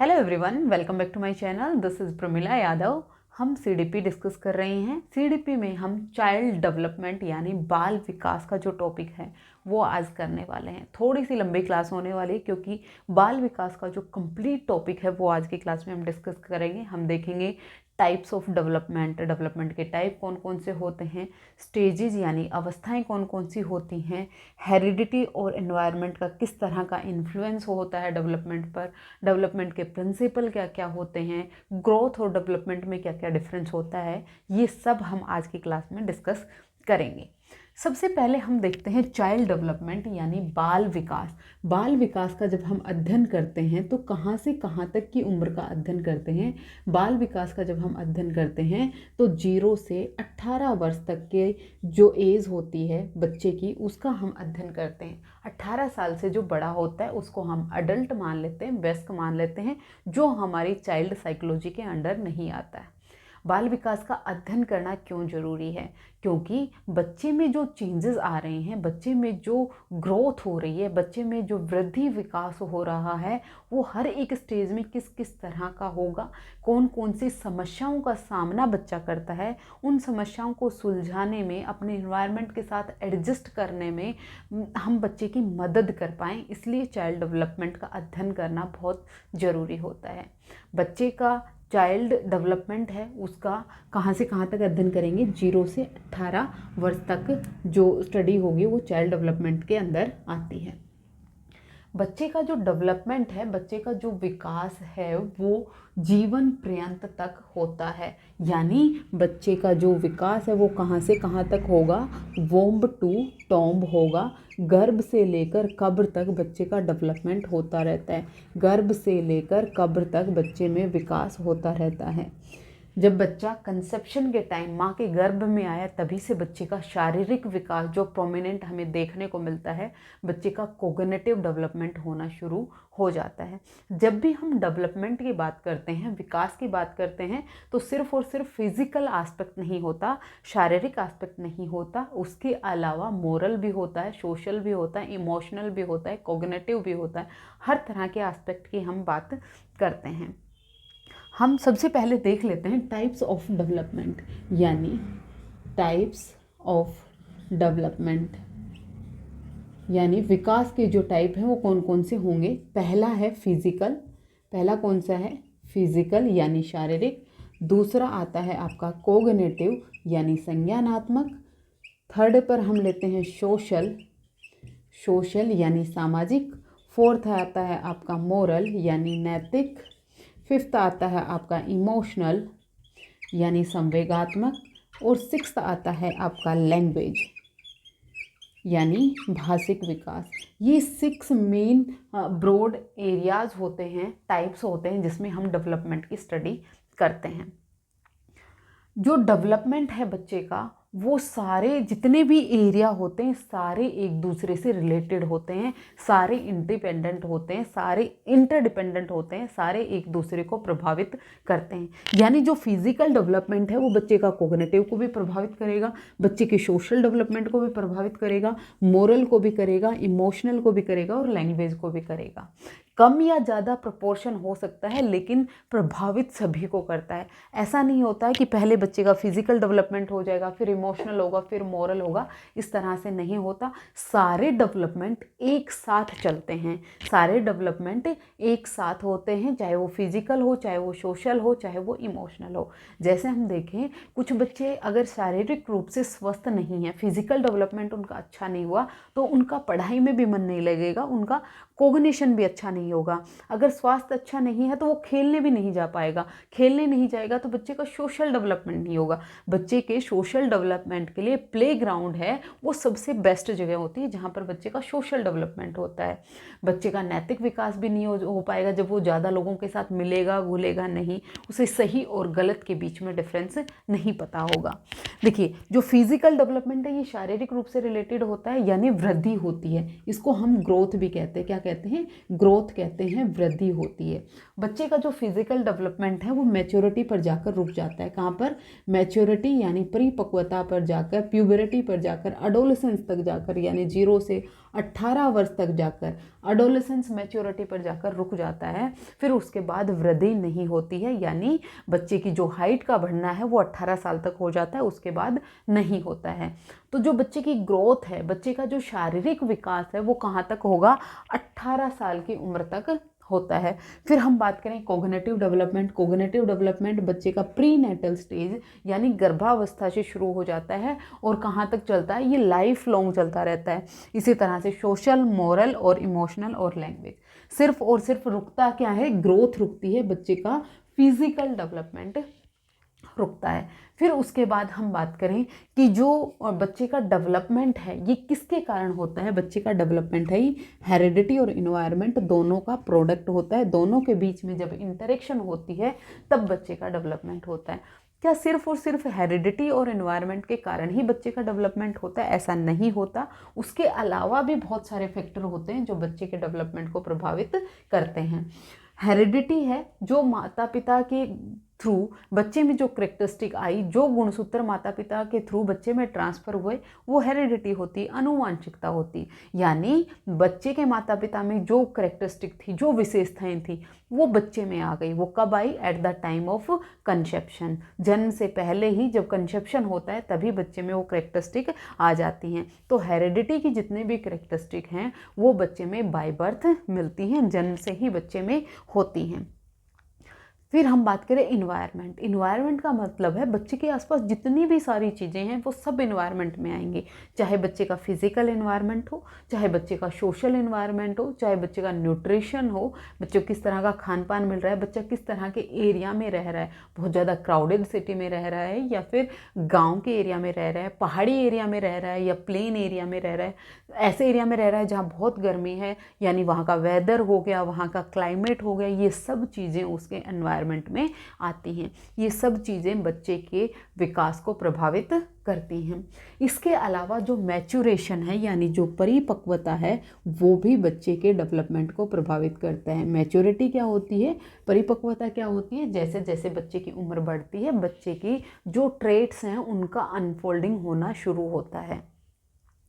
Hello everyone, welcome back to my channel. This is Pramila Yadav. हम CDP discuss कर रहे हैं। सीडीपी में हम चाइल्ड डेवलपमेंट यानी बाल विकास का जो टॉपिक है वो आज करने वाले हैं। थोड़ी सी लंबी क्लास होने वाली है क्योंकि बाल विकास का जो कंप्लीट टॉपिक है वो आज की क्लास में हम डिस्कस करेंगे। हम देखेंगे टाइप्स ऑफ डेवलपमेंट, डेवलपमेंट के टाइप कौन कौन से होते हैं, स्टेजेस यानी अवस्थाएं कौन कौन सी होती हैं, हेरिडिटी और एनवायरनमेंट का किस तरह का इन्फ्लुएंस होता है डेवलपमेंट पर, डेवलपमेंट के प्रिंसिपल क्या क्या होते हैं, ग्रोथ और डेवलपमेंट में क्या क्या डिफरेंस होता है, ये सब हम आज की क्लास में डिस्कस करेंगे। सबसे पहले हम देखते हैं चाइल्ड डेवलपमेंट यानी बाल विकास। बाल विकास का जब हम अध्ययन करते हैं तो कहाँ से कहाँ तक की उम्र का अध्ययन करते हैं। बाल विकास का जब हम अध्ययन करते हैं तो 0 से 18 वर्ष तक के जो एज होती है बच्चे की उसका हम अध्ययन करते हैं। 18 साल से जो बड़ा होता है उसको हम अडल्ट मान लेते हैं, वयस्क मान लेते हैं, जो हमारी चाइल्ड साइकोलॉजी के अंडर नहीं आता है। बाल विकास का अध्ययन करना क्यों ज़रूरी है? क्योंकि बच्चे में जो चेंजेस आ रहे हैं, बच्चे में जो ग्रोथ हो रही है, बच्चे में जो वृद्धि विकास हो रहा है वो हर एक स्टेज में किस किस तरह का होगा, कौन कौन सी समस्याओं का सामना बच्चा करता है, उन समस्याओं को सुलझाने में, अपने एनवायरनमेंट के साथ एडजस्ट करने में हम बच्चे की मदद कर पाएँ। इसलिए चाइल्ड डेवलपमेंट का अध्ययन करना बहुत ज़रूरी होता है। बच्चे का चाइल्ड डेवलपमेंट है उसका कहाँ से कहाँ तक अध्ययन करेंगे, 0 से 18 वर्ष तक जो स्टडी होगी वो चाइल्ड डेवलपमेंट के अंदर आती है। बच्चे का जो डेवलपमेंट है, बच्चे का जो विकास है वो जीवन पर्यंत तक होता है। यानी बच्चे का जो विकास है वो कहाँ से कहाँ तक होगा, वोम्ब टू टॉम्ब होगा। गर्भ से लेकर कब्र तक बच्चे का डेवलपमेंट होता रहता है। गर्भ से लेकर कब्र तक बच्चे में विकास होता रहता है। जब बच्चा कंसेप्शन के टाइम माँ के गर्भ में आया तभी से बच्चे का शारीरिक विकास जो प्रोमिनेंट हमें देखने को मिलता है, बच्चे का कोग्निटिव डेवलपमेंट होना शुरू हो जाता है। जब भी हम डेवलपमेंट की बात करते हैं, विकास की बात करते हैं, तो सिर्फ और सिर्फ फिजिकल एस्पेक्ट नहीं होता, शारीरिक एस्पेक्ट नहीं होता, उसके अलावा मोरल भी होता है, सोशल भी होता है, इमोशनल भी होता है, कोग्निटिव भी होता है। हर तरह के एस्पेक्ट की हम बात करते हैं। हम सबसे पहले देख लेते हैं टाइप्स ऑफ डेवलपमेंट, यानी टाइप्स ऑफ डेवलपमेंट यानी विकास के जो टाइप हैं वो कौन कौन से होंगे। पहला है फिजिकल। पहला कौन सा है? फिजिकल यानी शारीरिक। दूसरा आता है आपका कोग्निटिव यानी संज्ञानात्मक। थर्ड पर हम लेते हैं सोशल, सोशल यानी सामाजिक। फोर्थ आता है आपका मोरल यानी नैतिक। फिफ्थ आता है आपका इमोशनल यानी संवेगात्मक। और सिक्स्थ आता है आपका लैंग्वेज यानी भाषिक विकास। ये 6 मेन ब्रॉड एरियाज होते हैं, टाइप्स होते हैं जिसमें हम डेवलपमेंट की स्टडी करते हैं। जो डेवलपमेंट है बच्चे का वो सारे जितने भी एरिया होते हैं सारे एक दूसरे से रिलेटेड होते हैं, सारे इंडिपेंडेंट होते हैं, सारे इंटरडिपेंडेंट होते हैं, सारे एक दूसरे को प्रभावित करते हैं। यानी जो फिजिकल डेवलपमेंट है वो बच्चे का कोग्निटिव को भी प्रभावित करेगा, बच्चे के सोशल डेवलपमेंट को भी प्रभावित करेगा, मोरल को भी करेगा, इमोशनल को भी करेगा और लैंग्वेज को भी करेगा। कम या ज़्यादा प्रोपोर्शन हो सकता है लेकिन प्रभावित सभी को करता है। ऐसा नहीं होता है कि पहले बच्चे का फिजिकल डेवलपमेंट हो जाएगा, फिर इमोशनल होगा, फिर मोरल होगा, इस तरह से नहीं होता। सारे डेवलपमेंट एक साथ चलते हैं, सारे डेवलपमेंट एक साथ होते हैं, चाहे वो फिजिकल हो, चाहे वो सोशल हो, चाहे वो इमोशनल हो। जैसे हम देखें कुछ बच्चे अगर शारीरिक रूप से स्वस्थ नहीं है, फिजिकल डेवलपमेंट उनका अच्छा नहीं हुआ तो उनका पढ़ाई में भी मन नहीं लगेगा, उनका कोग्निशन भी अच्छा नहीं होगा। अगर स्वास्थ्य अच्छा नहीं है तो वो खेलने भी नहीं जा पाएगा, खेलने नहीं जाएगा तो बच्चे का सोशल डेवलपमेंट नहीं होगा। बच्चे के सोशल डेवलपमेंट के लिए प्लेग्राउंड है वो सबसे बेस्ट जगह होती है जहाँ पर बच्चे का सोशल डेवलपमेंट होता है। बच्चे का नैतिक विकास भी नहीं हो पाएगा जब वो ज़्यादा लोगों के साथ मिलेगा घुलेगा नहीं, उसे सही और गलत के बीच में डिफरेंस नहीं पता होगा। देखिए जो फिजिकल डेवलपमेंट है ये शारीरिक रूप से रिलेटेड होता है, यानी वृद्धि होती है, इसको हम ग्रोथ भी कहते हैं। क्या कहते हैं? ग्रोथ कहते हैं, वृद्धि होती है। बच्चे का जो फिजिकल डेवलपमेंट है वो मैच्योरिटी पर जाकर रुक जाता है। कहाँ पर? मैच्योरिटी यानी परिपक्वता पर जाकर, प्यूबरिटी पर जाकर, एडोलेसेंस तक जाकर, यानी 0 से 18 वर्ष तक जाकर एडोलेसेंस मैच्योरिटी पर जाकर रुक जाता है। फिर उसके बाद वृद्धि नहीं होती है, यानी बच्चे की जो हाइट का बढ़ना है वो 18 साल तक हो जाता है, उसके बाद नहीं होता है। तो जो बच्चे की ग्रोथ है, बच्चे का जो शारीरिक विकास है वो कहाँ तक होगा, 18 साल की उम्र तक होता है। फिर हम बात करें कोग्निटिव डेवलपमेंट। कोग्निटिव डेवलपमेंट बच्चे का प्री नेटल स्टेज यानी गर्भावस्था से शुरू हो जाता है और कहाँ तक चलता है, ये लाइफ लॉन्ग चलता रहता है। इसी तरह से सोशल, मोरल और इमोशनल और लैंग्वेज, सिर्फ और सिर्फ रुकता क्या है, ग्रोथ रुकती है, बच्चे का फिजिकल डेवलपमेंट रुकता है। फिर उसके बाद हम बात करें कि जो बच्चे का डेवलपमेंट है ये किसके कारण होता है। बच्चे का डेवलपमेंट है हेरिडिटी और इन्वायरमेंट दोनों का प्रोडक्ट होता है। दोनों के बीच में जब इंटरेक्शन होती है तब बच्चे का डेवलपमेंट होता है। क्या सिर्फ और सिर्फ हेरिडिटी और एनवायरनमेंट के कारण ही बच्चे का डेवलपमेंट होता है? ऐसा नहीं होता। उसके अलावा भी बहुत सारे फैक्टर होते हैं जो बच्चे के डेवलपमेंट को प्रभावित करते हैं। हेरिडिटी है, जो माता पिता के थ्रू बच्चे में जो करेक्टरिस्टिक आई, जो गुणसूत्र माता पिता के थ्रू बच्चे में ट्रांसफ़र हुए, वो हेरिडिटी होती, अनुवांशिकता होती। यानी बच्चे के माता पिता में जो करेक्टरिस्टिक थी, जो विशेषताएं थी, वो बच्चे में आ गई। वो कब आई? At the time of conception. जन्म से पहले ही जब कंसेप्शन होता है तभी बच्चे में वो करेक्टरिस्टिक आ जाती हैं। तो हेरिडिटी की जितने भी करेक्टरिस्टिक हैं वो बच्चे में बाय बर्थ मिलती हैं, जन्म से ही बच्चे में होती हैं। फिर हम बात करें इन्वायरमेंट। इन्वायरमेंट का मतलब है बच्चे के आसपास जितनी भी सारी चीज़ें हैं वो सब इन्वायरमेंट में आएंगी। चाहे बच्चे का फिजिकल इन्वायरमेंट हो, चाहे बच्चे का सोशल इन्वायरमेंट हो, चाहे बच्चे का न्यूट्रिशन हो, बच्चे को किस तरह का खान पान मिल रहा है, बच्चा किस तरह के एरिया में रह रहा है, बहुत ज़्यादा क्राउडेड सिटी में रह रहा है या फिर गाँव के एरिया में रह रहा है, पहाड़ी एरिया में रह रहा है या प्लेन एरिया में रह रहा है, ऐसे एरिया में रह रहा है जहाँ बहुत गर्मी है, यानी वहाँ का वेदर हो गया, वहाँ का क्लाइमेट हो गया, ये सब चीज़ें उसके एनवायरमेंट में आती हैं। ये सब चीज़ें बच्चे के विकास को प्रभावित करती हैं। इसके अलावा जो मैच्योरेशन है यानी जो परिपक्वता है वो भी बच्चे के डेवलपमेंट को प्रभावित करता है। मैच्योरिटी क्या होती है, परिपक्वता क्या होती है? जैसे जैसे बच्चे की उम्र बढ़ती है बच्चे की जो ट्रेट्स हैं उनका अनफोल्डिंग होना शुरू होता है।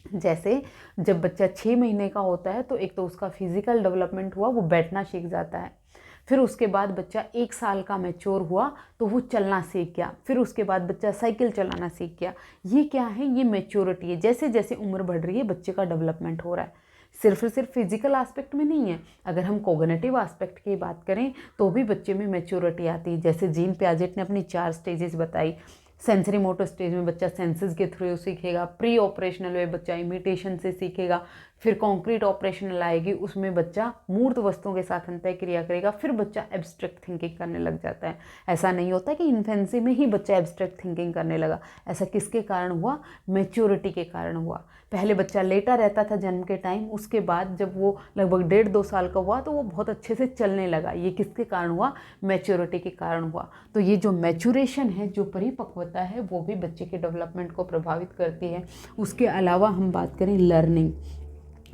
जैसे जब बच्चा 6 महीने का होता है तो एक तो उसका फिजिकल डेवलपमेंट हुआ, वो बैठना सीख जाता है। फिर उसके बाद बच्चा 1 साल का मैच्योर हुआ तो वो चलना सीख गया। फिर उसके बाद बच्चा साइकिल चलाना सीख गया। ये क्या है? ये मैच्योरिटी है। जैसे जैसे उम्र बढ़ रही है बच्चे का डेवलपमेंट हो रहा है। सिर्फ फिजिकल एस्पेक्ट में नहीं है, अगर हम कोग्निटिव एस्पेक्ट की बात करें तो भी बच्चे में मैच्योरिटी आती है। जैसे जीन पियाजेट ने अपनी 4 स्टेजेस बताई। सेंसरी मोटर स्टेज में बच्चा सेंसेस के थ्रू सीखेगा, प्री ऑपरेशनल में बच्चा इमिटेशन से सीखेगा, फिर कॉन्क्रीट ऑपरेशनल आएगी, उसमें बच्चा मूर्त वस्तुओं के साथ अंतः क्रिया करेगा, फिर बच्चा एब्स्ट्रैक्ट थिंकिंग करने लग जाता है। ऐसा नहीं होता कि इन्फेंसी में ही बच्चा एब्स्ट्रैक्ट थिंकिंग करने लगा। ऐसा किसके कारण हुआ? मैच्योरिटी के कारण हुआ। पहले बच्चा लेटा रहता था जन्म के टाइम, उसके बाद जब वो लगभग 1.5-2 साल का हुआ तो वो बहुत अच्छे से चलने लगा। ये किसके कारण हुआ? मैच्योरिटी के कारण हुआ। तो ये जो मैच्योरेशन है, जो परिपक्वता है, वो भी बच्चे के डेवलपमेंट को प्रभावित करती है। उसके अलावा हम बात करें लर्निंग,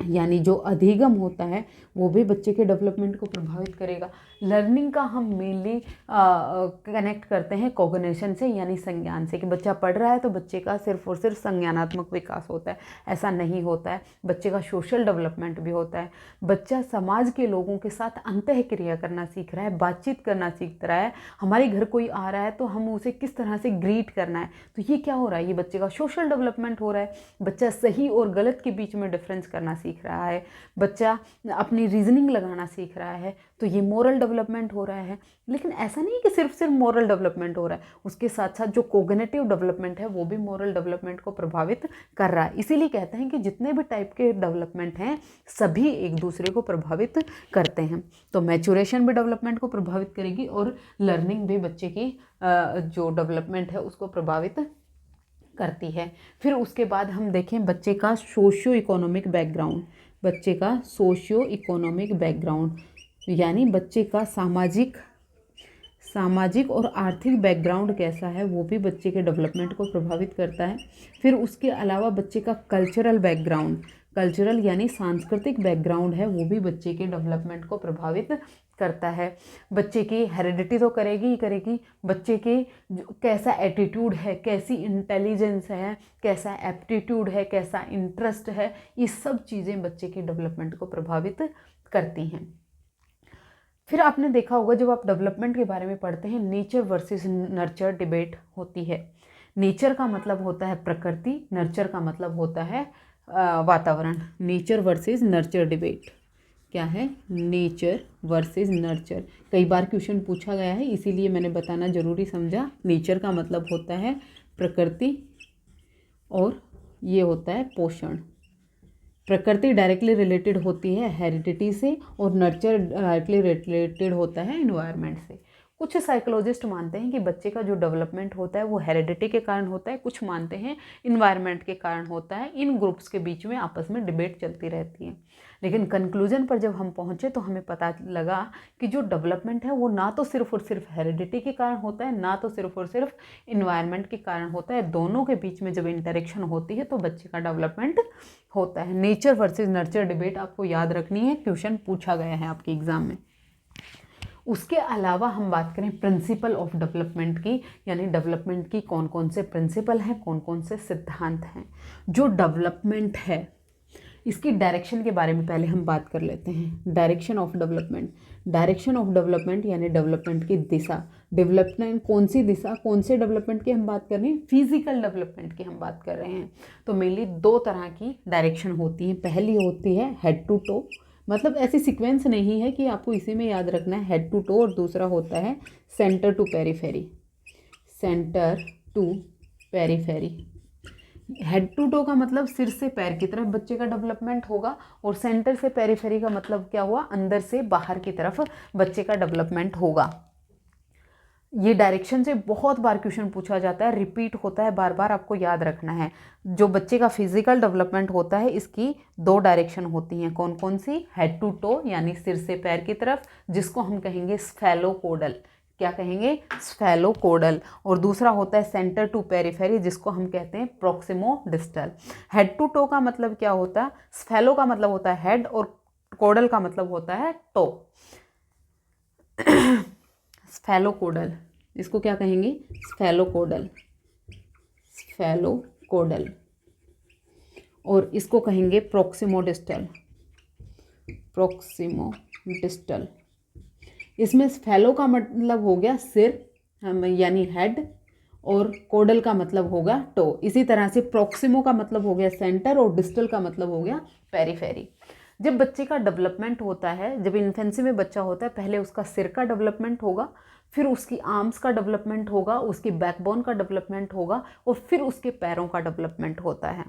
यानी जो अधिगम होता है वो भी बच्चे के डेवलपमेंट को प्रभावित करेगा। लर्निंग का हम मेनली कनेक्ट करते हैं कॉग्निशन से, यानी संज्ञान से, कि बच्चा पढ़ रहा है तो बच्चे का सिर्फ और सिर्फ संज्ञानात्मक विकास होता है। ऐसा नहीं होता है, बच्चे का सोशल डेवलपमेंट भी होता है। बच्चा समाज के लोगों के साथ अंतः क्रिया करना सीख रहा है, बातचीत करना सीख रहा है। हमारे घर कोई आ रहा है तो हम उसे किस तरह से ग्रीट करना है, तो ये क्या हो रहा है? ये बच्चे का सोशल डेवलपमेंट हो रहा है। बच्चा सही और गलत के बीच में डिफरेंस करना सीख रहा है। बच्चा अपनी रीजनिंग लगाना सीख रहा है, तो ये मोरल डेवलपमेंट हो रहा है। लेकिन ऐसा नहीं कि सिर्फ मोरल डेवलपमेंट हो रहा है, उसके साथ साथ जो कोग्निटिव डेवलपमेंट है वो भी मोरल डेवलपमेंट को प्रभावित कर रहा है। इसीलिए कहते हैं कि जितने भी टाइप के डेवलपमेंट हैं सभी एक दूसरे को प्रभावित करते हैं। तो मैच्योरेशन भी डेवलपमेंट को प्रभावित करेगी और लर्निंग भी बच्चे की जो डेवलपमेंट है उसको प्रभावित करती है। फिर उसके बाद हम देखें बच्चे का सोशियो इकोनॉमिक बैकग्राउंड। बच्चे का सोशियो इकोनॉमिक बैकग्राउंड यानी बच्चे का सामाजिक और आर्थिक बैकग्राउंड कैसा है वो भी बच्चे के डेवलपमेंट को प्रभावित करता है। फिर उसके अलावा बच्चे का कल्चरल बैकग्राउंड, कल्चरल यानी सांस्कृतिक बैकग्राउंड है, वो भी बच्चे के डेवलपमेंट को प्रभावित करता है, बच्चे की हेरिडिटी तो करेगी ही करेगी, बच्चे के कैसा एटीट्यूड है, कैसी इंटेलिजेंस है, कैसा एप्टीट्यूड है, कैसा इंटरेस्ट है, ये सब चीज़ें बच्चे के डेवलपमेंट को प्रभावित करती हैं। फिर आपने देखा होगा जब आप डेवलपमेंट के बारे में पढ़ते हैं, नेचर वर्सेस नर्चर डिबेट होती है। नेचर का मतलब होता है प्रकृति, नर्चर का मतलब होता है वातावरण। नेचर वर्सेस नर्चर डिबेट क्या है? Nature versus nurture. कई बार क्वेश्चन पूछा गया है, इसीलिए मैंने बताना जरूरी समझा। नेचर का मतलब होता है प्रकृति और ये होता है पोषण। प्रकृति डायरेक्टली रिलेटेड होती है हेरिडिटी से और नर्चर डायरेक्टली रिलेटेड होता है एनवायरनमेंट से। कुछ साइकोलॉजिस्ट मानते हैं कि बच्चे का जो डेवलपमेंट होता है वो हेरिडिटी के कारण होता है, कुछ मानते हैं इन्वायरमेंट के कारण होता है। इन ग्रुप्स के बीच में आपस में डिबेट चलती रहती है, लेकिन कंक्लूजन पर जब हम पहुँचे तो हमें पता लगा कि जो डेवलपमेंट है वो ना तो सिर्फ और सिर्फ हेरिडिटी के कारण होता है, ना तो सिर्फ और सिर्फ इन्वायरमेंट के कारण होता है। दोनों के बीच में जब इंटरेक्शन होती है तो बच्चे का डेवलपमेंट होता है। नेचर वर्सेस नर्चर डिबेट आपको याद रखनी है, क्वेश्चन पूछा गया है आपके एग्जाम में। उसके अलावा हम बात करें प्रिंसिपल ऑफ डेवलपमेंट की, यानी डेवलपमेंट की कौन कौन से प्रिंसिपल हैं, कौन कौन से सिद्धांत हैं। जो डेवलपमेंट है इसकी डायरेक्शन के बारे में पहले हम बात कर लेते हैं। Direction of development, direction of development यानी डेवलपमेंट की दिशा। डेवलपमेंट कौन सी दिशा, कौन से डेवलपमेंट की हम बात कर रहे हैं? फिजिकल डेवलपमेंट की हम बात कर रहे हैं। तो मेनली दो तरह की डायरेक्शन होती हैं। पहली होती है हेड टू टो, मतलब ऐसी सीक्वेंस नहीं है कि आपको इसी में याद रखना है, हेड टू टो, और दूसरा होता है centre to periphery. Centre to periphery, head to toe का मतलब सिर से पैर की तरफ बच्चे का डेवलपमेंट होगा, और सेंटर से पेरीफेरी का मतलब क्या हुआ? अंदर से बाहर की तरफ बच्चे का डेवलपमेंट होगा। ये डायरेक्शन से बहुत बार क्वेश्चन पूछा जाता है, रिपीट होता है, बार बार आपको याद रखना है। जो बच्चे का फिजिकल डेवलपमेंट होता है इसकी दो डायरेक्शन होती हैं। कौन कौन सी? हेड टू टो यानी सिर से पैर की तरफ, जिसको हम कहेंगे स्फेलोकोडल। क्या कहेंगे? स्फेलोकोडल। और दूसरा होता है सेंटर टू पेरीफेरी, जिसको हम कहते हैं प्रोक्सिमो डिस्टल। हेड टू टो का मतलब क्या होता है? स्फेलो का मतलब होता है हेड और कोडल का मतलब होता है टो। स्फेलोकोडल, इसको क्या कहेंगे? स्फेलोकोडल, स्फेलोकोडल। और इसको कहेंगे प्रोक्सिमोडिस्टल, प्रोक्सिमोडिस्टल। इसमें स्फेलो का मतलब हो गया सिर यानी हेड, और कोडल का मतलब होगा टो। इसी तरह से प्रोक्सिमो का मतलब हो गया सेंटर और डिस्टल का मतलब हो गया पेरीफेरी। जब बच्चे का डेवलपमेंट होता है, जब इन्फेंसी में बच्चा होता है, पहले उसका सिर का डेवलपमेंट होगा, फिर उसकी आर्म्स का डेवलपमेंट होगा, उसकी बैकबोन का डेवलपमेंट होगा, और फिर उसके पैरों का डेवलपमेंट होता है।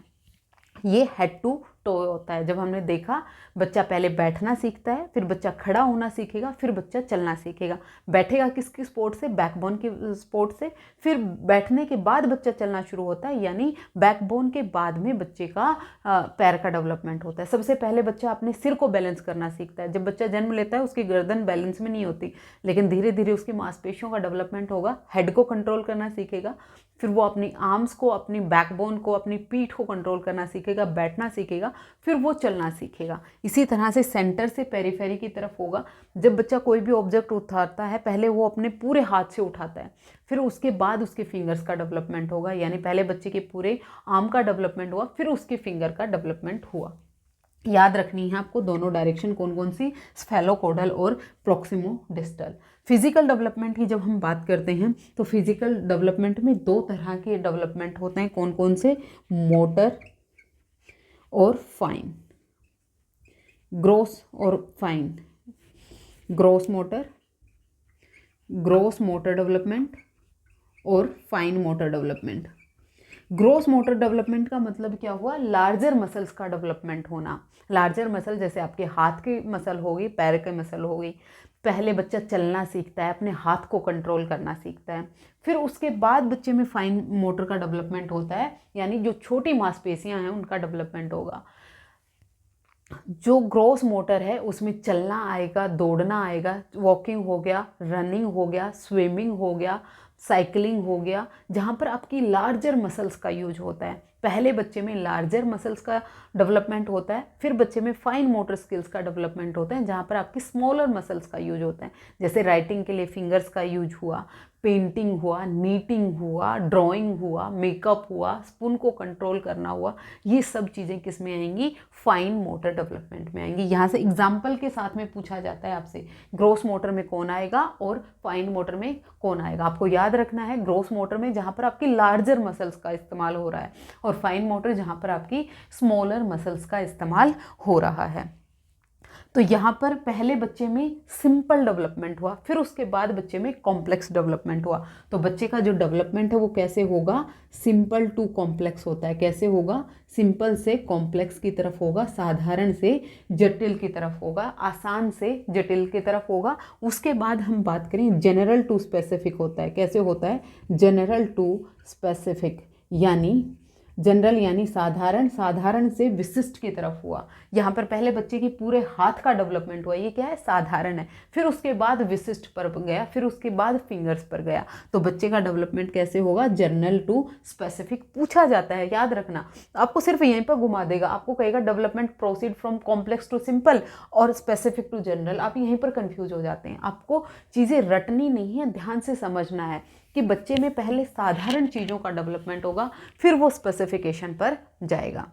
ये हेड टू टो होता है। जब हमने देखा बच्चा पहले बैठना सीखता है, फिर बच्चा खड़ा होना सीखेगा, फिर बच्चा चलना सीखेगा। बैठेगा किसकी सपोर्ट से? बैकबोन की सपोर्ट से। फिर बैठने के बाद बच्चा चलना शुरू होता है, यानी बैकबोन के बाद में बच्चे का पैर का डेवलपमेंट होता है। सबसे पहले बच्चा अपने सिर को बैलेंस करना सीखता है। जब बच्चा जन्म लेता है उसकी गर्दन बैलेंस में नहीं होती, लेकिन धीरे धीरे उसकी मांसपेशियों का डेवलपमेंट होगा, हेड को कंट्रोल करना सीखेगा, फिर वो अपनी आर्म्स को, अपनी बैकबोन को, अपनी पीठ को कंट्रोल करना सीखेगा, बैठना सीखेगा, फिर वो चलना सीखेगा। इसी तरह से सेंटर से पेरीफेरी की तरफ होगा। जब बच्चा कोई भी ऑब्जेक्ट उठाता है, पहले वो अपने पूरे हाथ से उठाता है, फिर उसके बाद उसके फिंगर्स का डेवलपमेंट होगा, यानी पहले बच्चे के पूरे आर्म का डेवलपमेंट हुआ, फिर उसके फिंगर का डेवलपमेंट हुआ। याद रखनी है आपको दोनों डायरेक्शन कौन कौन सी? स्फेलोकोडल और प्रोक्सिमो डिस्टल। फिजिकल डेवलपमेंट की जब हम बात करते हैं तो फिजिकल डेवलपमेंट में दो तरह के डेवलपमेंट होते हैं। कौन कौन से? मोटर और फाइन, ग्रोस और फाइन। ग्रोस मोटर डेवलपमेंट और fine motor development. Gross motor development का मतलब क्या हुआ? लार्जर मसल्स का डेवलपमेंट होना। लार्जर मसल जैसे आपके हाथ की मसल होगी, पैर की मसल होगी। पहले बच्चा चलना सीखता है, अपने हाथ को कंट्रोल करना सीखता है, फिर उसके बाद बच्चे में फाइन मोटर का डेवलपमेंट होता है, यानी जो छोटी मांसपेशियां हैं उनका डेवलपमेंट होगा। जो ग्रोस मोटर है उसमें चलना आएगा, दौड़ना आएगा, वॉकिंग हो गया, रनिंग हो गया, स्विमिंग हो गया, साइकिलिंग हो गया, जहाँ पर आपकी लार्जर मसल्स का यूज होता है। पहले बच्चे में लार्जर मसल्स का डेवलपमेंट होता है, फिर बच्चे में फाइन मोटर स्किल्स का डेवलपमेंट होता है, जहाँ पर आपकी स्मॉलर मसल्स का यूज होता है। जैसे राइटिंग के लिए फिंगर्स का यूज हुआ, पेंटिंग हुआ, नीटिंग हुआ, ड्राइंग हुआ, मेकअप हुआ, स्पून को कंट्रोल करना हुआ, ये सब चीज़ें किस में आएंगी? फाइन मोटर डेवलपमेंट में आएंगी। यहाँ से एग्जाम्पल के साथ में पूछा जाता है आपसे, ग्रोस मोटर में कौन आएगा और फाइन मोटर में कौन आएगा। आपको याद रखना है, ग्रोस मोटर में जहाँ पर आपकी लार्जर मसल्स का इस्तेमाल हो रहा है, और फाइन मोटर जहाँ पर आपकी स्मॉलर मसल्स का इस्तेमाल हो रहा है। तो यहाँ पर पहले बच्चे में सिंपल डेवलपमेंट हुआ, फिर उसके बाद बच्चे में कॉम्प्लेक्स डेवलपमेंट हुआ। तो बच्चे का जो डेवलपमेंट है वो कैसे होगा? सिंपल टू कॉम्प्लेक्स होता है। कैसे होगा? सिंपल से कॉम्प्लेक्स की तरफ होगा, साधारण से जटिल की तरफ होगा, आसान से जटिल की तरफ होगा। उसके बाद हम बात करें जनरल टू स्पेसिफिक होता है। कैसे होता है? जनरल टू स्पेसिफिक, यानी जनरल यानी साधारण, साधारण से विशिष्ट की तरफ हुआ। यहाँ पर पहले बच्चे की पूरे हाथ का डेवलपमेंट हुआ, ये क्या है? साधारण है। फिर उसके बाद विशिष्ट पर गया, फिर उसके बाद फिंगर्स पर गया। तो बच्चे का डेवलपमेंट कैसे होगा? जनरल टू स्पेसिफिक पूछा जाता है, याद रखना। आपको सिर्फ यहीं पर घुमा देगा, आपको कहेगा development proceed from complex to simple और स्पेसिफिक टू जनरल। आप यहीं पर कंफ्यूज हो जाते हैं। आपको चीज़ें रटनी नहीं है, ध्यान से समझना है कि बच्चे में पहले साधारण चीज़ों का डेवलपमेंट होगा, फिर वो स्पेसिफिकेशन पर जाएगा।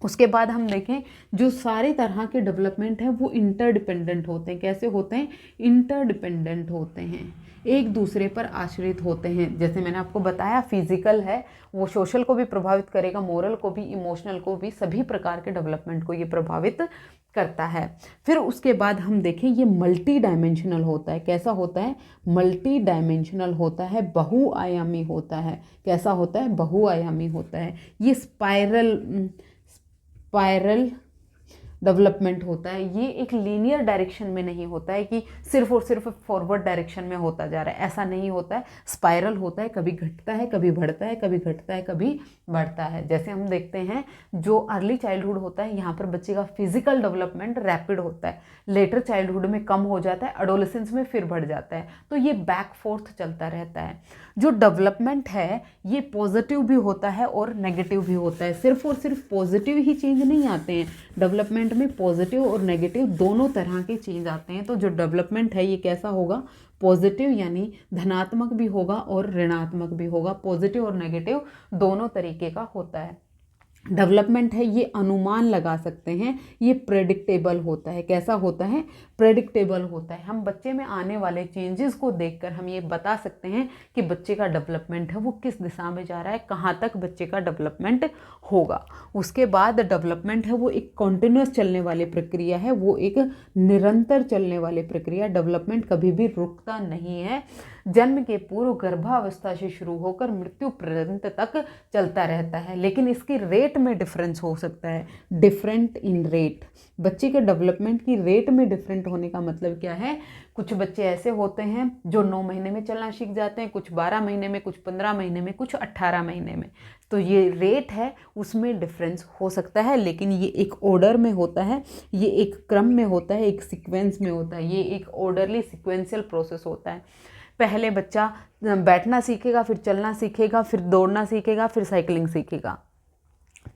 उसके बाद हम देखें, जो सारे तरह के डेवलपमेंट हैं वो इंटरडिपेंडेंट होते हैं। कैसे होते हैं? इंटरडिपेंडेंट होते हैं, एक दूसरे पर आश्रित होते हैं। जैसे मैंने आपको बताया, फिजिकल है वो सोशल को भी प्रभावित करेगा, मोरल को भी, इमोशनल को भी, सभी प्रकार के डेवलपमेंट को ये प्रभावित करता है। फिर उसके बाद हम देखें, ये मल्टी डायमेंशनल होता है। कैसा होता है? मल्टी डायमेंशनल होता है, बहुआयामी होता है। कैसा होता है? बहुआयामी होता है। ये स्पाइरल डेवलपमेंट होता है। ये एक लीनियर डायरेक्शन में नहीं होता है कि सिर्फ और सिर्फ फॉरवर्ड डायरेक्शन में होता जा रहा है, ऐसा नहीं होता है। स्पाइरल होता है, कभी घटता है, कभी बढ़ता है, कभी घटता है, कभी बढ़ता है। जैसे हम देखते हैं, जो अर्ली चाइल्डहुड होता है, यहाँ पर बच्चे का फिजिकल डेवलपमेंट रैपिड होता है, लेटर चाइल्डहुड में कम हो जाता है, एडोलेसेंस में फिर बढ़ जाता है। तो ये बैक फोर्थ चलता रहता है। जो डेवलपमेंट है ये पॉजिटिव भी होता है और नेगेटिव भी होता है। सिर्फ और सिर्फ पॉजिटिव ही चेंज नहीं आते हैं डेवलपमेंट में, पॉजिटिव और नेगेटिव दोनों तरह के चेंज आते हैं। तो जो डेवलपमेंट है ये कैसा होगा? पॉजिटिव, यानी धनात्मक भी होगा और ऋणात्मक भी होगा। पॉजिटिव और नेगेटिव दोनों तरीके का होता है। डेवलपमेंट है ये अनुमान लगा सकते हैं, ये प्रेडिक्टेबल होता है। कैसा होता है? प्रेडिक्टेबल होता है। हम बच्चे में आने वाले चेंजेस को देखकर हम ये बता सकते हैं कि बच्चे का डेवलपमेंट है वो किस दिशा में जा रहा है, कहाँ तक बच्चे का डेवलपमेंट होगा। उसके बाद डेवलपमेंट है वो एक कॉन्टिन्यूस चलने वाली प्रक्रिया है, वो एक निरंतर चलने वाली प्रक्रिया। डेवलपमेंट कभी भी रुकता नहीं है, जन्म के पूर्व गर्भावस्था से शुरू होकर मृत्यु पर्यंत तक चलता रहता है। लेकिन इसकी रेट में डिफरेंस हो सकता है, डिफरेंट इन रेट। बच्चे के डेवलपमेंट की रेट में डिफरेंट होने का मतलब क्या है? कुछ बच्चे ऐसे होते हैं जो 9 महीने में चलना सीख जाते हैं, कुछ 12 महीने में, कुछ 15 महीने में, कुछ 18 महीने में। तो ये रेट है, उसमें डिफरेंस हो सकता है, लेकिन ये एक ऑर्डर में होता है, ये एक क्रम में होता है, एक सीक्वेंस में होता है। ये एक ऑर्डरली सिक्वेंशियल प्रोसेस होता है। पहले बच्चा बैठना सीखेगा, फिर चलना सीखेगा, फिर दौड़ना सीखेगा, फिर साइकिलिंग सीखेगा।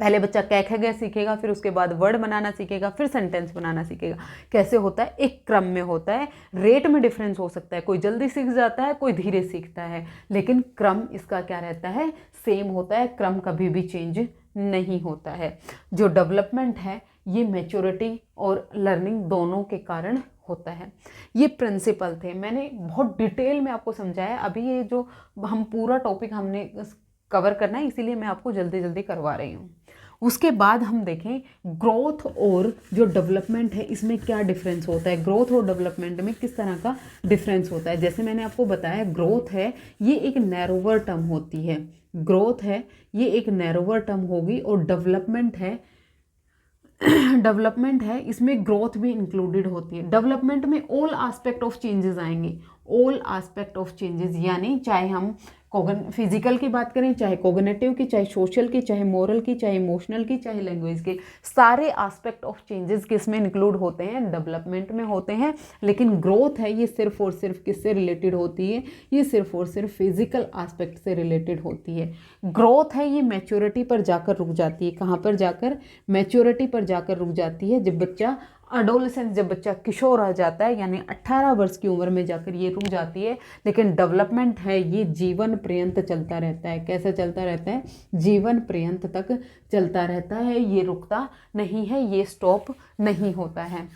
पहले बच्चा कै ख ग सीखेगा, फिर उसके बाद वर्ड बनाना सीखेगा, फिर सेंटेंस बनाना सीखेगा। कैसे होता है? एक क्रम में होता है। रेट में डिफरेंस हो सकता है, कोई जल्दी सीख जाता है, कोई धीरे सीखता है, लेकिन क्रम इसका क्या रहता है? सेम होता है। क्रम कभी भी चेंज नहीं होता है। जो डेवलपमेंट है ये मैच्योरिटी और लर्निंग दोनों के कारण होता है। ये प्रिंसिपल थे, मैंने बहुत डिटेल में आपको समझाया। अभी ये जो हम पूरा टॉपिक हमने कवर करना है, इसीलिए मैं आपको जल्दी जल्दी करवा रही हूँ। उसके बाद हम देखें ग्रोथ और जो डेवलपमेंट है इसमें क्या डिफरेंस होता है। ग्रोथ और डेवलपमेंट में किस तरह का डिफरेंस होता है? जैसे मैंने आपको बताया, ग्रोथ है ये एक नैरोवर टर्म होती है, ग्रोथ है ये एक नैरोवर टर्म होगी, और डेवलपमेंट है इसमें ग्रोथ भी इंक्लूडेड होती है। डेवलपमेंट में ऑल एस्पेक्ट ऑफ चेंजेस आएंगे, ऑल एस्पेक्ट ऑफ चेंजेस, यानी चाहे हम फिजिकल की बात करें, चाहे कोग्निटिव की, चाहे सोशल की, चाहे मोरल की, चाहे इमोशनल की, चाहे लैंग्वेज की, सारे एस्पेक्ट ऑफ चेंजेस किसमें इंक्लूड होते हैं, डेवलपमेंट में होते हैं। लेकिन ग्रोथ है ये सिर्फ और सिर्फ किससे रिलेटेड होती है, ये सिर्फ और सिर्फ फिजिकल एस्पेक्ट से रिलेटेड होती है। ग्रोथ है ये मैच्योरिटी पर जाकर रुक जाती है। कहाँ पर जाकर, मैच्योरिटी पर जाकर रुक जाती है। जब बच्चा अडोलेसेंस, जब बच्चा किशोर आ जाता है, यानी 18 वर्ष की उम्र में जाकर ये रुक जाती है। लेकिन डेवलपमेंट है ये जीवन पर्यंत चलता रहता है। कैसे चलता रहता है, जीवन पर्यंत तक चलता रहता है, ये रुकता नहीं है, ये स्टॉप नहीं होता है।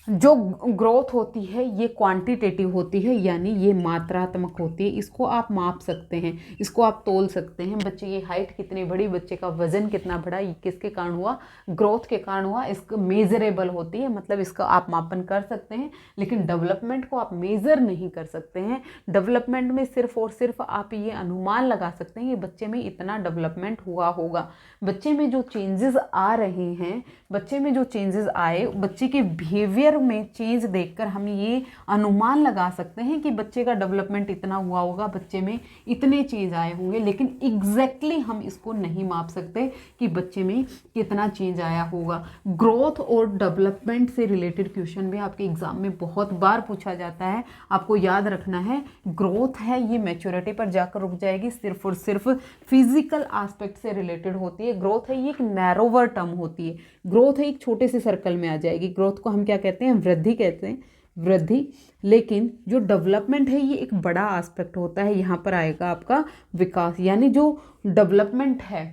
जो ग्रोथ होती है ये क्वांटिटेटिव होती है, यानी ये मात्रात्मक होती है। इसको आप माप सकते हैं, इसको आप तोल सकते हैं। बच्चे की हाइट कितनी बड़ी, बच्चे का वजन कितना बढ़ा, ये किसके कारण हुआ, ग्रोथ के कारण हुआ। इसको मेजरेबल होती है, मतलब इसका आप मापन कर सकते हैं। लेकिन डेवलपमेंट को आप मेज़र नहीं कर सकते हैं। डेवलपमेंट में सिर्फ और सिर्फ आप ये अनुमान लगा सकते हैं कि बच्चे में इतना डेवलपमेंट हुआ होगा। बच्चे में जो चेंजेस आ रहे हैं, बच्चे में जो चेंजेस आए, बच्चे के बिहेवियर में चेंज देखकर हम ये अनुमान लगा सकते हैं कि बच्चे का डेवलपमेंट इतना हुआ होगा, बच्चे में इतने चेंज आए होंगे। लेकिन एग्जैक्टली हम इसको नहीं माप सकते कि बच्चे में कितना चेंज आया होगा। ग्रोथ और डेवलपमेंट से रिलेटेड क्वेश्चन भी आपके एग्जाम में बहुत बार पूछा जाता है। आपको याद रखना है, ग्रोथ है ये मैच्योरिटी पर जाकर रुक जाएगी, सिर्फ और सिर्फ फिजिकल एस्पेक्ट से रिलेटेड होती है। ग्रोथ है ये एक नैरोवर टर्म होती है। ग्रोथ है एक छोटे से सर्कल में आ जाएगी। ग्रोथ को हम क्या कहते हैं, वृद्धि कहते हैं, वृद्धि। लेकिन जो डेवलपमेंट है ये एक बड़ा एस्पेक्ट होता है। यहाँ पर आएगा आपका विकास, यानी जो डेवलपमेंट है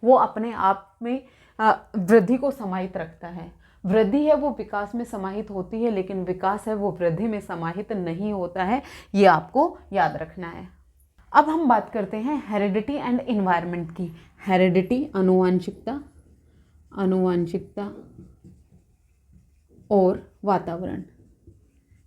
वो अपने आप में वृद्धि को समाहित रखता है। वृद्धि है वो विकास में समाहित होती है, लेकिन विकास है वो वृद्धि में समाहित नहीं होता है। ये आपको याद रखना है। अब हम बात करते हैं हेरिडिटी एंड एनवायरनमेंट की। हेरिडिटी आनुवंशिकता, आनुवंशिकता और वातावरण।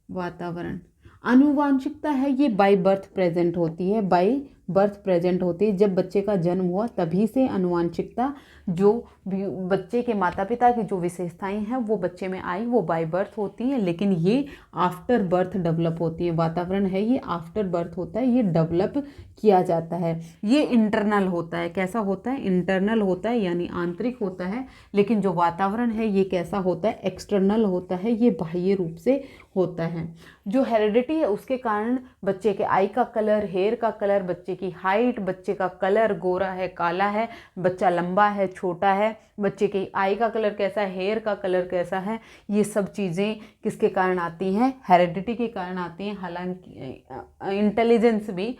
वातावरण, आनुवंशिकता है ये बाय बर्थ प्रेजेंट होती है, बाय बर्थ प्रेजेंट होती है। जब बच्चे का जन्म हुआ तभी से आनुवंशिकता, जो बच्चे के माता पिता की जो विशेषताएं हैं वो बच्चे में आई, वो बाय बर्थ होती हैं। लेकिन ये आफ्टर बर्थ डेवलप होती है। वातावरण है ये आफ्टर बर्थ होता है, ये डेवलप किया जाता है। ये इंटरनल होता है। कैसा होता है, इंटरनल होता है, यानी आंतरिक होता है। लेकिन जो वातावरण है ये कैसा होता है, एक्सटर्नल होता है, ये बाह्य रूप से होता है। जो हेरिडिटी है उसके कारण बच्चे के आई का कलर, हेयर का कलर, बच्चे की हाइट, बच्चे का कलर गोरा है, काला है, बच्चा लंबा है, छोटा है, बच्चे की आई का कलर कैसा है, हेयर का कलर कैसा है, ये सब चीज़ें किसके कारण आती हैं, हेरिडिटी के कारण आती हैं। हालांकि इंटेलिजेंस भी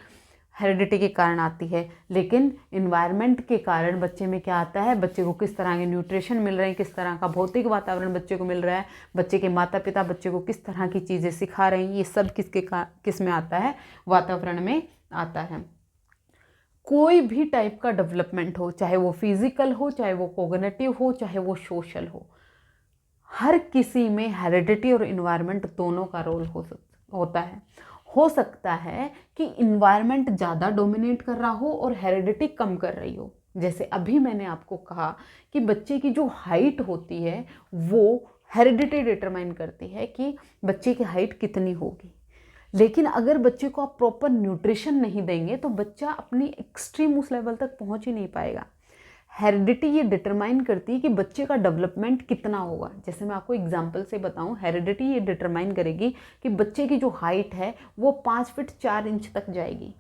हेरिडिटी के कारण आती है, लेकिन इन्वायरमेंट के कारण बच्चे में क्या आता है, बच्चे को किस तरह के न्यूट्रिशन मिल रहे हैं, किस तरह का भौतिक वातावरण बच्चे को मिल रहा है, बच्चे के माता पिता बच्चे को किस तरह की चीज़ें सिखा रहे हैं, ये सब किस में आता है, वातावरण में आता है। कोई भी टाइप का डेवलपमेंट हो, चाहे वो फिजिकल हो, चाहे वो कोग्निटिव हो, चाहे वो सोशल हो, हर किसी में हेरिडिटी और इन्वायरमेंट दोनों का रोल होता है। हो सकता है कि इन्वायरमेंट ज़्यादा डोमिनेट कर रहा हो और हेरिडिटी कम कर रही हो। जैसे अभी मैंने आपको कहा कि बच्चे की जो हाइट होती है वो हेरिडिटी डिटरमाइन करती है कि बच्चे की हाइट कितनी होगी। लेकिन अगर बच्चे को आप प्रॉपर न्यूट्रिशन नहीं देंगे तो बच्चा अपनी एक्सट्रीम उस लेवल तक पहुंच ही नहीं पाएगा। हेरिडिटी ये डिटरमाइन करती है कि बच्चे का डेवलपमेंट कितना होगा। जैसे मैं आपको एग्जांपल से बताऊं, हेरिडिटी ये डिटरमाइन करेगी कि बच्चे की जो हाइट है वो 5 फीट 4 इंच तक जाएगी।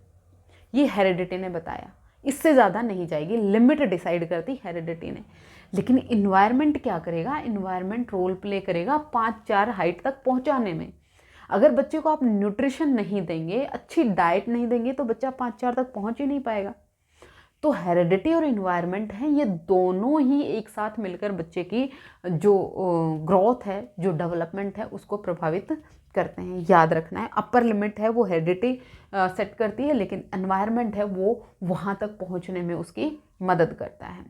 ये हेरिडिटी ने बताया, इससे ज़्यादा नहीं जाएगी, लिमिट डिसाइड करती हेरिडिटी ने। लेकिन इन्वायरमेंट क्या करेगा, इन्वायरमेंट रोल प्ले करेगा 5-4 हाइट तक पहुँचाने में। अगर बच्चे को आप न्यूट्रिशन नहीं देंगे, अच्छी डाइट नहीं देंगे, तो बच्चा 5-4 तक पहुँच ही नहीं पाएगा। तो हेरिडिटी और इन्वायरमेंट है, ये दोनों ही एक साथ मिलकर बच्चे की जो ग्रोथ है, जो डेवलपमेंट है, उसको प्रभावित करते हैं। याद रखना है, अपर लिमिट है वो हेरिडिटी सेट करती है, लेकिन एनवायरनमेंट है वो वहाँ तक पहुँचने में उसकी मदद करता है।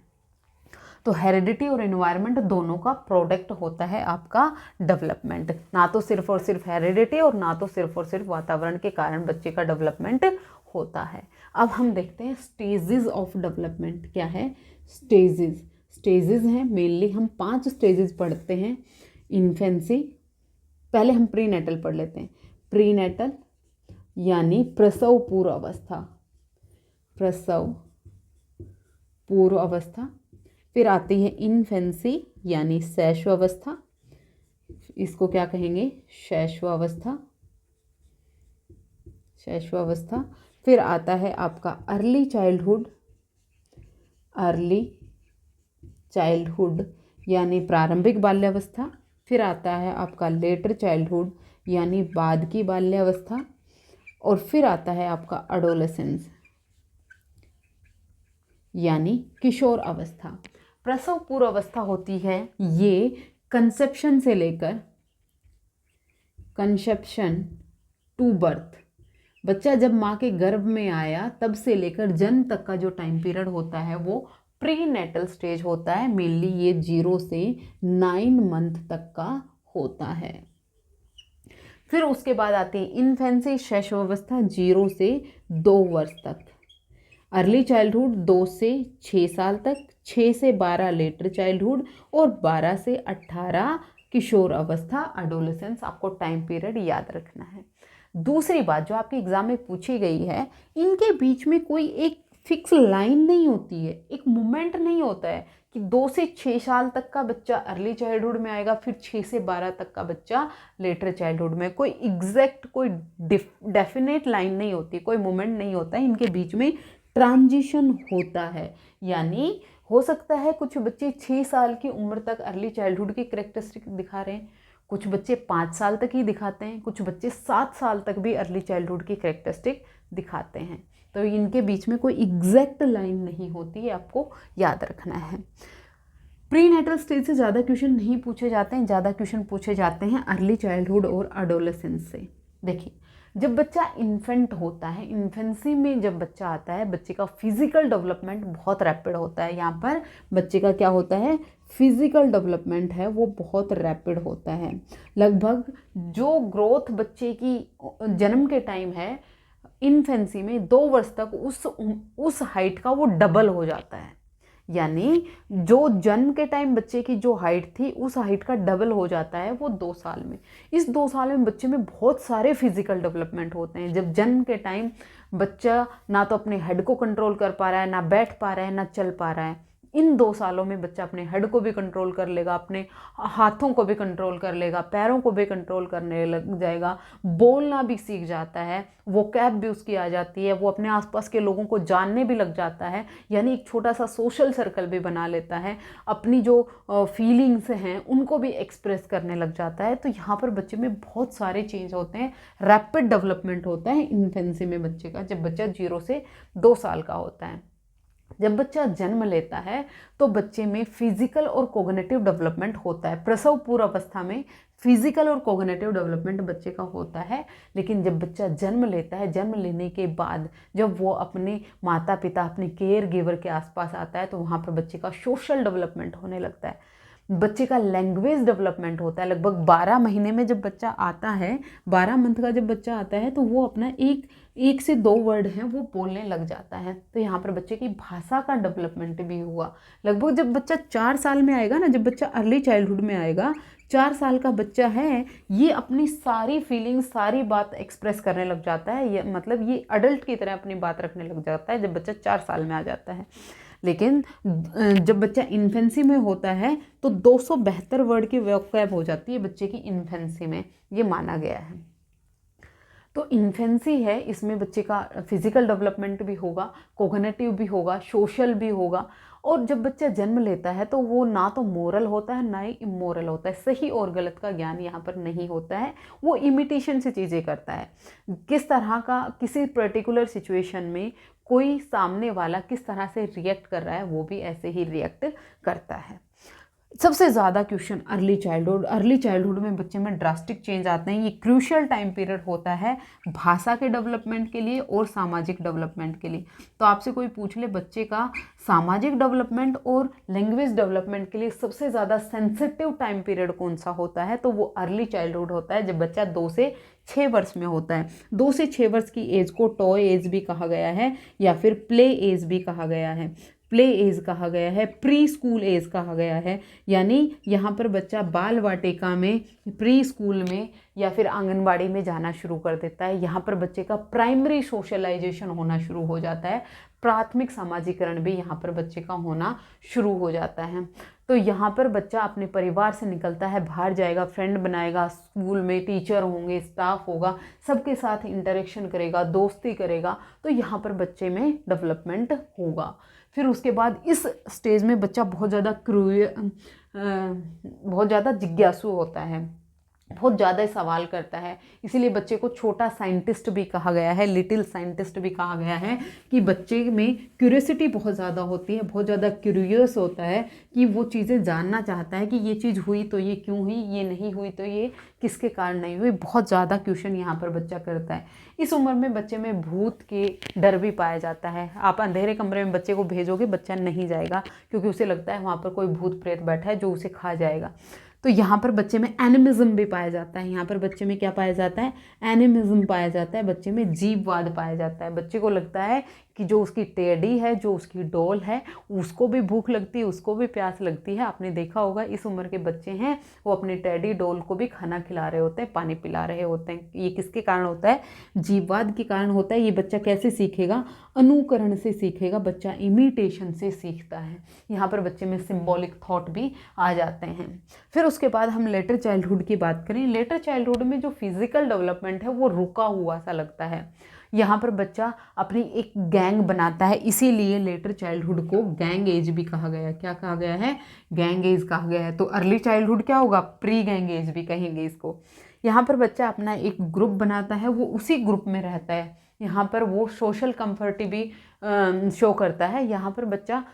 तो हेरिडिटी और एनवायरनमेंट दोनों का प्रोडक्ट होता है आपका डेवलपमेंट। ना तो सिर्फ और सिर्फ हेरिडिटी और ना तो सिर्फ और सिर्फ वातावरण के कारण बच्चे का डेवलपमेंट होता है। अब हम देखते हैं स्टेजेस ऑफ डेवलपमेंट क्या है। स्टेजेस हैं मेनली, हम 5 स्टेजेस पढ़ते हैं। इन्फेंसी, पहले हम प्रीनेटल पढ़ लेते हैं। प्रीनेटल, यानी प्रसव पूर्व अवस्था, प्रसव पूर्व अवस्था। फिर आती है इन्फेंसी यानी शैशव अवस्था, इसको क्या कहेंगे, शैशव अवस्था, शैशव अवस्था। फिर आता है आपका अर्ली चाइल्डहुड, अर्ली चाइल्डहुड यानी प्रारंभिक बाल्यावस्था। फिर आता है आपका लेटर चाइल्डहुड यानी बाद की बाल्यावस्था। और फिर आता है आपका एडोलेसेंस यानी किशोर अवस्था। प्रसव पूर्व अवस्था होती है ये कंसेप्शन से लेकर, कंसेप्शन टू बर्थ, बच्चा जब माँ के गर्भ में आया तब से लेकर जन्म तक का जो टाइम पीरियड होता है वो प्री नेटल स्टेज होता है। मेनली ये 0 से 9 मंथ तक का होता है। फिर उसके बाद आती है इन्फेंसी, शैशवावस्था 0 से 2 वर्ष तक। अर्ली चाइल्डहुड 2 से 6 साल तक, 6 से 12 लेटर चाइल्डहुड और 12 से 18 किशोर अवस्था, एडोलेसेंस। आपको टाइम पीरियड याद रखना है। दूसरी बात जो आपके एग्जाम में पूछी गई है, इनके बीच में कोई एक फिक्स लाइन नहीं होती है, एक मोमेंट नहीं होता है कि 2 से 6 साल तक का बच्चा अर्ली चाइल्डहुड में आएगा, फिर 6 से 12 तक का बच्चा लेटर चाइल्डहुड में। कोई एग्जैक्ट, कोई डेफिनेट लाइन नहीं होती, कोई मोमेंट नहीं होता है, इनके बीच में ट्रांजिशन होता है। यानी हो सकता है कुछ बच्चे 6 साल की उम्र तक अर्ली चाइल्डहुड की कैरेक्टरिस्टिक दिखा रहे हैं, कुछ बच्चे 5 साल तक ही दिखाते हैं, कुछ बच्चे 7 साल तक भी अर्ली चाइल्डहुड की कैरेक्टरिस्टिक दिखाते हैं। तो इनके बीच में कोई एग्जैक्ट लाइन नहीं होती है, आपको याद रखना है। प्री नेटल स्टेज से ज़्यादा क्वेश्चन नहीं पूछे जाते हैं, ज़्यादा क्वेश्चन पूछे जाते हैं अर्ली चाइल्डहुड और एडोलेसेंस से। देखिए, जब बच्चा इन्फेंट होता है, इन्फेंसी में जब बच्चा आता है, बच्चे का फिजिकल डेवलपमेंट बहुत रैपिड होता है। यहाँ पर बच्चे का क्या होता है, फिजिकल डेवलपमेंट है वो बहुत रैपिड होता है। लगभग जो ग्रोथ बच्चे की जन्म के टाइम है इन्फेंसी में 2 वर्ष तक उस हाइट का वो डबल हो जाता है। यानी जो जन्म के टाइम बच्चे की जो हाइट थी उस हाइट का डबल हो जाता है वो 2 साल में। इस 2 साल में बच्चे में बहुत सारे फिजिकल डेवलपमेंट होते हैं। जब जन्म के टाइम बच्चा ना तो अपने हेड को कंट्रोल कर पा रहा है, ना बैठ पा रहा है, ना चल पा रहा है, इन 2 सालों में बच्चा अपने हेड को भी कंट्रोल कर लेगा, अपने हाथों को भी कंट्रोल कर लेगा, पैरों को भी कंट्रोल करने लग जाएगा, बोलना भी सीख जाता है, वोकैब भी उसकी आ जाती है, वो अपने आसपास के लोगों को जानने भी लग जाता है, यानी एक छोटा सा सोशल सर्कल भी बना लेता है, अपनी जो फीलिंग्स हैं उनको भी एक्सप्रेस करने लग जाता है। तो यहाँ पर बच्चे में बहुत सारे चेंज होते हैं, रैपिड डेवलपमेंट होता है इन्फेंसी में बच्चे का, जब बच्चा 0 से 2 साल का होता है। जब बच्चा जन्म लेता है तो बच्चे में फिजिकल और कोग्निटिव डेवलपमेंट होता है। प्रसव पूर्व अवस्था में फिजिकल और कोग्निटिव डेवलपमेंट बच्चे का होता है, लेकिन जब बच्चा जन्म लेता है, जन्म लेने के बाद जब वो अपने माता पिता, अपने केयर गिवर के आसपास आता है तो वहाँ पर बच्चे का सोशल डेवलपमेंट होने लगता है, बच्चे का लैंग्वेज डेवलपमेंट होता है। लगभग 12 महीने में जब बच्चा आता है, 12 मंथ का जब बच्चा आता है तो वो अपना एक से 2 वर्ड हैं वो बोलने लग जाता है। तो यहाँ पर बच्चे की भाषा का डेवलपमेंट भी हुआ। लगभग जब बच्चा 4 साल में आएगा ना, जब बच्चा अर्ली चाइल्डहुड में आएगा, 4 साल का बच्चा है, ये अपनी सारी फीलिंग्स, सारी बात एक्सप्रेस करने लग जाता है। ये मतलब ये अडल्ट की तरह अपनी बात रखने लग जाता है जब बच्चा 4 साल में आ जाता है। लेकिन जब बच्चा इन्फेंसी में होता है तो 272 वर्ड की वोकैब हो जाती है बच्चे की इन्फेंसी में, ये माना गया है। तो इन्फेंसी है, इसमें बच्चे का फिजिकल डेवलपमेंट भी होगा, कोग्निटिव भी होगा, सोशल भी होगा। और जब बच्चा जन्म लेता है तो वो ना तो मोरल होता है ना ही इमोरल होता है, सही और गलत का ज्ञान यहाँ पर नहीं होता है, वो इमिटेशन से चीज़ें करता है। किस तरह का किसी पर्टिकुलर सिचुएशन में कोई सामने वाला किस तरह से रिएक्ट कर रहा है वो भी ऐसे ही रिएक्ट करता है। सबसे ज़्यादा क्वेश्चन अर्ली चाइल्डहुड में बच्चे में ड्रास्टिक चेंज आते हैं। ये क्रूशियल टाइम पीरियड होता है भाषा के डेवलपमेंट के लिए और सामाजिक डेवलपमेंट के लिए। तो आपसे कोई पूछ ले बच्चे का सामाजिक डेवलपमेंट और लैंग्वेज डेवलपमेंट के लिए सबसे ज़्यादा सेंसिटिव टाइम पीरियड कौन सा होता है, तो वो अर्ली चाइल्डहुड होता है, जब बच्चा 2 से 6 वर्ष में होता है। 2 से 6 वर्ष की एज को टॉय एज भी कहा गया है या फिर प्ले एज भी कहा गया है। प्ले एज कहा गया है, प्री स्कूल एज कहा गया है, यानी यहाँ पर बच्चा बाल वाटिका में, प्री स्कूल में या फिर आंगनबाड़ी में जाना शुरू कर देता है। यहाँ पर बच्चे का प्राइमरी सोशलाइजेशन होना शुरू हो जाता है, प्राथमिक सामाजिकरण भी यहाँ पर बच्चे का होना शुरू हो जाता है। तो यहाँ पर बच्चा अपने परिवार से निकलता है, बाहर जाएगा, फ्रेंड बनाएगा, स्कूल में टीचर होंगे, स्टाफ होगा, सबके साथ इंटरेक्शन करेगा, दोस्ती करेगा, तो यहाँ पर बच्चे में डेवलपमेंट होगा। फिर उसके बाद इस स्टेज में बच्चा बहुत ज़्यादा जिज्ञासु होता है, बहुत ज़्यादा सवाल करता है, इसीलिए बच्चे को छोटा साइंटिस्ट भी कहा गया है, लिटिल साइंटिस्ट भी कहा गया है, कि बच्चे में क्यूरियोसिटी बहुत ज़्यादा होती है, बहुत ज़्यादा क्यूरियस होता है कि वो चीज़ें जानना चाहता है कि ये चीज़ हुई तो ये क्यों हुई, ये नहीं हुई तो ये किसके कारण नहीं हुई। बहुत ज़्यादा क्वेश्चन यहाँ पर बच्चा करता है। इस उम्र में बच्चे में भूत के डर भी पाया जाता है। आप अंधेरे कमरे में बच्चे को भेजोगे, बच्चा नहीं जाएगा, क्योंकि उसे लगता है वहाँ पर कोई भूत प्रेत बैठा है जो उसे खा जाएगा। तो यहाँ पर बच्चे में एनिमिज्म भी पाया जाता है। यहाँ पर बच्चे में क्या पाया जाता है? एनिमिज्म पाया जाता है। बच्चे में जीववाद पाया जाता है। बच्चे को लगता है कि जो उसकी टेडी है, जो उसकी डॉल है, उसको भी भूख लगती है, उसको भी प्यास लगती है। आपने देखा होगा इस उम्र के बच्चे हैं वो अपनी टेडी डॉल को भी खाना खिला रहे होते हैं, पानी पिला रहे होते हैं। ये किसके कारण होता है? जीववाद के कारण होता है। ये बच्चा कैसे सीखेगा? अनुकरण से सीखेगा। बच्चा इमिटेशन से सीखता है। यहाँ पर बच्चे में सिंबॉलिक थॉट भी आ जाते हैं। फिर उसके बाद हम लेटर चाइल्डहुड की बात करें। लेटर चाइल्डहुड में जो फिजिकल डेवलपमेंट है वो रुका हुआ सा लगता है। यहाँ पर बच्चा अपनी एक गैंग बनाता है, इसीलिए लेटर चाइल्डहुड को गैंग एज भी कहा गया है। क्या कहा गया है? गैंग एज कहा गया है। तो अर्ली चाइल्डहुड क्या होगा? प्री गैंग एज भी कहेंगे इसको। यहाँ पर बच्चा अपना एक ग्रुप बनाता है, वो उसी ग्रुप में रहता है। यहाँ पर वो सोशल कंफर्ट भी शो करता है। यहाँ पर बच्चा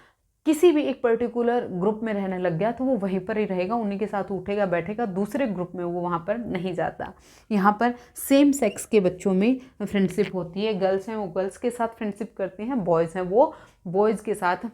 किसी भी एक पर्टिकुलर ग्रुप में रहने लग गया तो वो वहीं पर ही रहेगा, उन्हीं के साथ उठेगा बैठेगा, दूसरे ग्रुप में वो वहाँ पर नहीं जाता। यहाँ पर सेम सेक्स के बच्चों में फ्रेंडशिप होती है। गर्ल्स हैं वो गर्ल्स के साथ फ्रेंडशिप करते हैं, बॉयज़ हैं वो बॉयज़ के साथ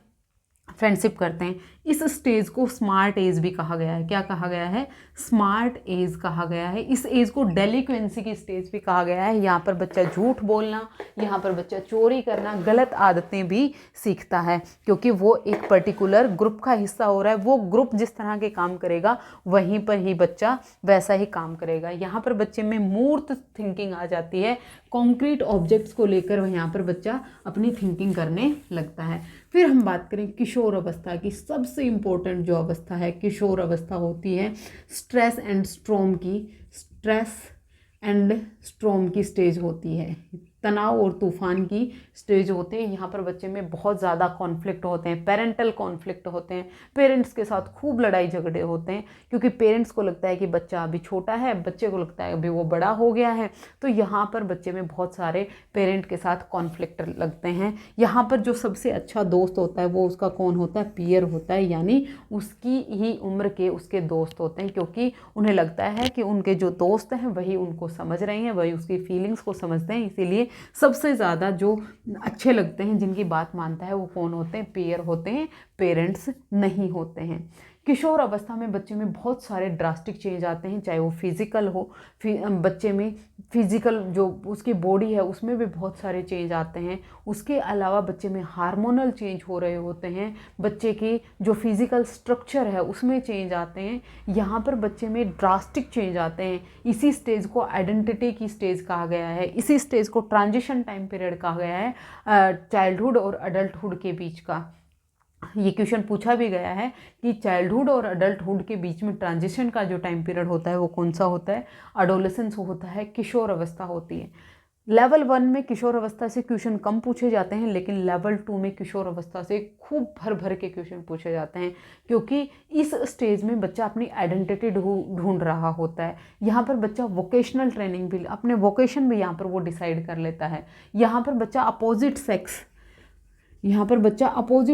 फ्रेंडशिप करते हैं। इस स्टेज को स्मार्ट एज भी कहा गया है। क्या कहा गया है? स्मार्ट एज कहा गया है। इस एज को डेलिक्वेंसी की स्टेज भी कहा गया है। यहाँ पर बच्चा झूठ बोलना, यहाँ पर बच्चा चोरी करना, गलत आदतें भी सीखता है, क्योंकि वो एक पर्टिकुलर ग्रुप का हिस्सा हो रहा है। वो ग्रुप जिस तरह के काम करेगा वहीं पर ही बच्चा वैसा ही काम करेगा। यहाँ पर बच्चे में मूर्त थिंकिंग आ जाती है। कॉन्क्रीट ऑब्जेक्ट्स को लेकर यहाँ पर बच्चा अपनी थिंकिंग करने लगता है। फिर हम बात करें किशोर अवस्था की। सबसे इम्पोर्टेंट जो अवस्था है किशोर अवस्था होती है स्ट्रेस एंड स्ट्रॉम की। स्ट्रेस एंड स्ट्रॉम की स्टेज होती है, तनाव और तूफान की स्टेज होते हैं। यहाँ पर बच्चे में बहुत ज़्यादा कॉन्फ्लिक्ट होते हैं, पेरेंटल कॉन्फ्लिक्ट होते हैं, पेरेंट्स के साथ खूब लड़ाई झगड़े होते हैं, क्योंकि पेरेंट्स को लगता है कि बच्चा अभी छोटा है, बच्चे को लगता है अभी वो बड़ा हो गया है। तो यहाँ पर बच्चे में बहुत सारे पेरेंट के साथ कॉन्फ्लिक्ट लगते हैं। यहाँ पर जो सबसे अच्छा दोस्त होता है वो उसका कौन होता है? पीयर होता है, यानी उसकी ही उम्र के उसके दोस्त होते हैं, क्योंकि उन्हें लगता है कि उनके जो दोस्त हैं वही उनको समझ रहे हैं, वही उसकी फीलिंग्स को समझते हैं। इसीलिए सबसे ज़्यादा जो अच्छे लगते हैं, जिनकी बात मानता है, वो कौन होते हैं? पेयर होते हैं, पेरेंट्स नहीं होते हैं। किशोर अवस्था में बच्चे में बहुत सारे ड्रास्टिक चेंज आते हैं, चाहे वो फिज़िकल हो, बच्चे में फिज़िकल जो उसकी बॉडी है उसमें भी बहुत सारे चेंज आते हैं। उसके अलावा बच्चे में हार्मोनल चेंज हो रहे होते हैं, बच्चे की जो फिज़िकल स्ट्रक्चर है उसमें चेंज आते हैं। यहाँ पर बच्चे में ड्रास्टिक चेंज आते हैं। इसी स्टेज को आइडेंटिटी की स्टेज कहा गया है। इसी स्टेज को ट्रांजिशन टाइम पीरियड कहा गया है, चाइल्डहुड और अडल्टहुड के बीच का। ये क्वेश्चन पूछा भी गया है कि चाइल्डहुड और अडल्टहुड के बीच में ट्रांजिशन का जो टाइम पीरियड होता है वो कौन सा होता है? एडोलेसेंस होता है, किशोर अवस्था होती है। लेवल 1 में किशोर अवस्था से क्वेश्चन कम पूछे जाते हैं, लेकिन लेवल 2 में किशोर अवस्था से खूब भर भर के क्वेश्चन पूछे जाते हैं, क्योंकि इस स्टेज में बच्चा अपनी आइडेंटिटी ढूंढ रहा होता है। यहाँ पर बच्चा वोकेशनल ट्रेनिंग भी, अपने वोकेशन भी यहाँ पर वो डिसाइड कर लेता है। यहाँ पर बच्चा अपोजिट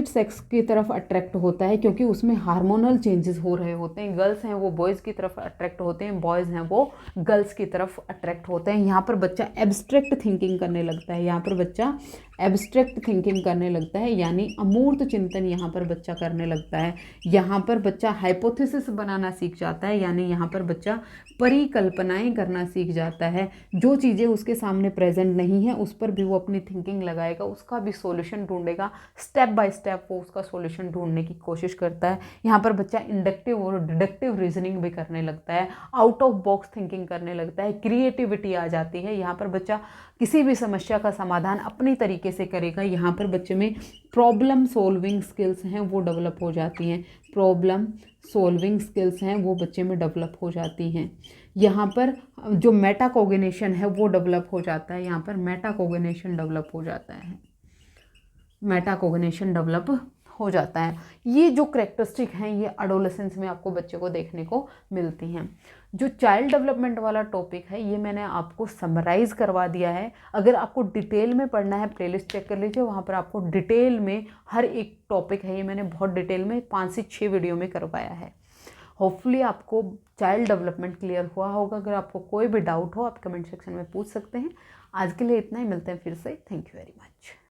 सेक्स की तरफ अट्रैक्ट होता है, क्योंकि उसमें हार्मोनल चेंजेस हो रहे होते हैं। गर्ल्स हैं वो बॉयज़ की तरफ अट्रैक्ट होते हैं, बॉयज़ हैं वो गर्ल्स की तरफ अट्रैक्ट होते हैं। यहाँ पर बच्चा एब्स्ट्रैक्ट थिंकिंग करने लगता है। यहाँ पर बच्चा एब्स्ट्रैक्ट थिंकिंग करने लगता है, यानी अमूर्त चिंतन यहाँ पर बच्चा करने लगता है। यहाँ पर बच्चा हाइपोथेसिस बनाना सीख जाता है, यानी यहाँ पर बच्चा परिकल्पनाएं करना सीख जाता है। जो चीज़ें उसके सामने प्रेजेंट नहीं है उस पर भी वो अपनी थिंकिंग लगाएगा, उसका भी सॉल्यूशन ढूंढेगा। स्टेप बाय स्टेप वो उसका सॉल्यूशन ढूंढने की कोशिश करता है। यहाँ पर बच्चा इंडक्टिव और डिडक्टिव रीजनिंग भी करने लगता है, आउट ऑफ बॉक्स थिंकिंग करने लगता है, क्रिएटिविटी आ जाती है। यहाँ पर बच्चा किसी भी समस्या का समाधान अपनी तरीके से करेगा। यहाँ पर बच्चे में प्रॉब्लम सॉल्विंग स्किल्स हैं वो डेवलप हो जाती हैं, प्रॉब्लम सॉल्विंग स्किल्स हैं वो बच्चे में डेवलप हो जाती हैं। यहाँ पर जो मेटाकोग्निशन है वो डेवलप हो जाता है, यहाँ पर मेटाकोग्निशन डेवलप हो जाता है, मेटाकोग्निशन डेवलप हो जाता है। ये जो करेक्टरिस्टिक हैं ये एडोलेसेंस में आपको बच्चे को देखने को मिलती हैं। जो चाइल्ड डेवलपमेंट वाला टॉपिक है ये मैंने आपको समराइज़ करवा दिया है। अगर आपको डिटेल में पढ़ना है प्लेलिस्ट चेक कर लीजिए, वहाँ पर आपको डिटेल में हर एक टॉपिक है ये मैंने बहुत डिटेल में 5 से 6 वीडियो में करवाया है। होपफुली आपको चाइल्ड डेवलपमेंट क्लियर हुआ होगा। अगर आपको कोई भी डाउट हो आप कमेंट सेक्शन में पूछ सकते हैं। आज के लिए इतना ही, मिलते हैं फिर से। Thank you very much.